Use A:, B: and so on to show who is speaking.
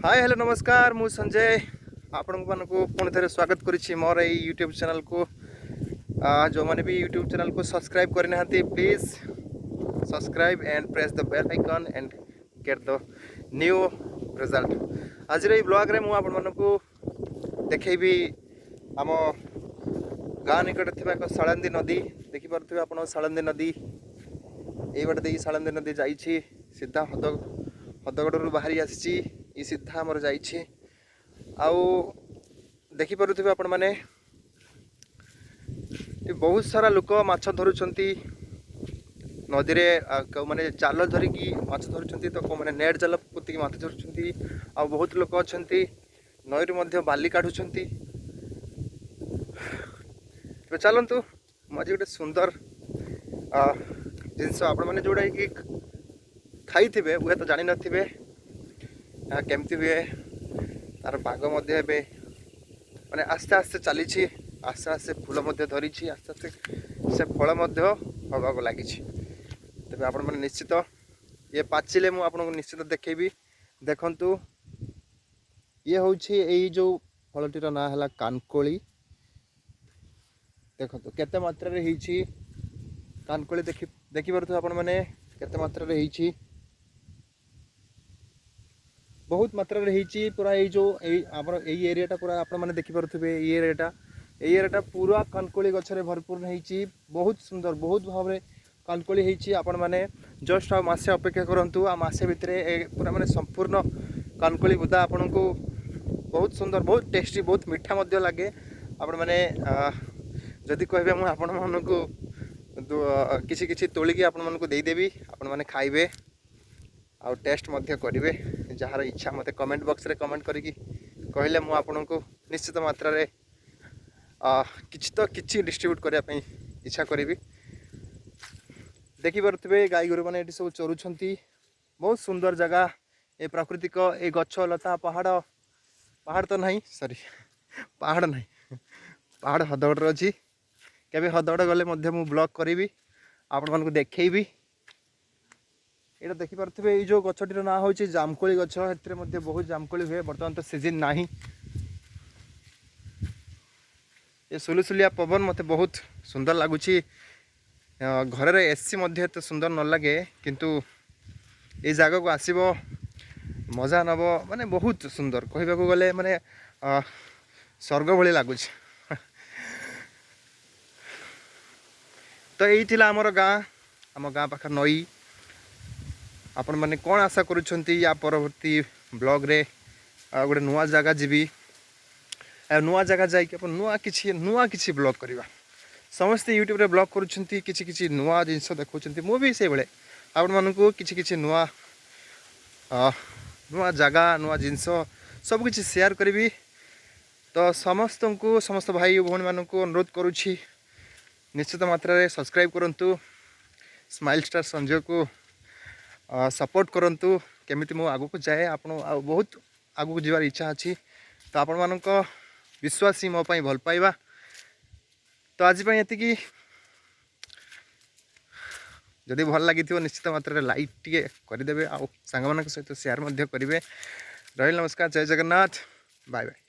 A: Hi hello नमस्कार मु संजय आपण को पुणी थे स्वागत करुच्ची मोर ये यूट्यूब चैनल को जो मैंने भी यूट्यूब चैनल को सब्सक्राइब करना please subscribe and press the bell icon and get the new result. आज ब्लॉग रे मुझे आपण को देखेबी आम गाँ निकट थी एक सालंदी नदी देखिपे आप सालंदी नदी ये बाटे सालंदी नदी जाइए सीधा हदगड़ बाहरी आसी सीधा आमर जाइए आउ देखिपे आपण मैंने बहुत सारा लोक माछ धरुंच नदी में मैंने जाल धरिकी माछ धरुंच तो कौ मैंने नेट जाल पोतिकी माछ धरुंच आ बहुत लोक अच्छा नई बाली काढ़ुंट। चलतु मजे गोटे सुंदर जिनस आपण मैंने जोड़ा कि खाई थे हुए तो जान थे केमती हुए तार बाग माने आस्ते आस्ते चली आस्ते आस्ते फूल धरी आस्ते आस्ते से फल हवाक लगी तेज आपण मैंने निश्चित ये पाचिले मुझे आपको निश्चित देखेबी देखंतु ये हूँ यही जो फलटीर ना है कानकोली देखो केते मात्रा रे ही कानकोली देखिपे आपण मैंने केते मात्रा रे ही बहुत मात्रा रे ही पूरा ये जो यही एरियाटा पूरा आप मैंने देखिपे ये एरियाटा पूरा कानकोली गछरे भरपूर होती बहुत सुंदर बहुत भाव में कानकोली होती आपण मैंने जस्ट आ मासे अपेक्षा करंतु आ मासे भितर पूरा माने संपूर्ण कानकोली बुदा आपण को बहुत सुंदर बहुत टेस्टी बहुत मीठा मध्य लगे आपण मैंने जदि कहे मुझे आपण मानक किसी किसी तोलिकी आपण मानक देदेवी आपण मैंने खाइबे आउ टेस्ट मध्य करेंगे जार इच्छा मत कमेंट बॉक्स रे कमेंट करके कहले मु आपन को निश्चित मात्रा रे किछि तो किछि डिस्ट्रीब्यूट करने इच्छा करी देखिपे गाई गोरु मैंने सब चरुंट बहुत सुंदर जगह ये प्राकृतिक ये गछ लता पहाड़ पहाड़ तो नहीं सॉरी पहाड़ नहीं पहाड़ हदगड़ अच्छी केबे हदगड़ गले मु ब्लॉग करी आपण मानक देखेबी ये देखिपे ये जो गछटीर ना हूँ जामकोली गछ ए बहुत जामकोली हुए बर्तमान तो सीजन ना ये सुलुसुलिया पवन मत बहुत सुंदर लगुच घर एसी एत सुंदर न लगे किंतु ये जगह को आसब मजा नब माने बहुत सुंदर कहवाक गले माने स्वर्ग भली लगुच तो यही आमर गाँ आम गाँ पाख नई आपण मैंने कौन आशा करुँच या परवर्ती ब्लॉग रे गोटे नुआ जगह जीवी नुआ जगह जाकि नुआ किसी ब्लॉग करवा समस्ते यूट्यूब रे ब्लॉग करुँच किसी नुआ जिनस देखा मुझे से भाई आपण मानू किसी नुआ नुआ जगह नुआ जिनस सब किसी शेयर करी तो समस्त भाई भौणी मानक अनुरोध करुँची निश्चित मात्रा रे सब्सक्राइब करंतु स्माइल स्टार संजय को सपोर्ट करंतु केमिति मो आगु को जाए आपण बहुत आगु को जीवार इच्छा अच्छी तो आपण मानक विश्वास ही मो पाई भल पाइबा तो आज ये जदि भल लगी निश्चित मात्रा लाइक टे करदे आ सांग मान सहित शेयर करेंगे। रही नमस्कार जय जगन्नाथ बाय बाय।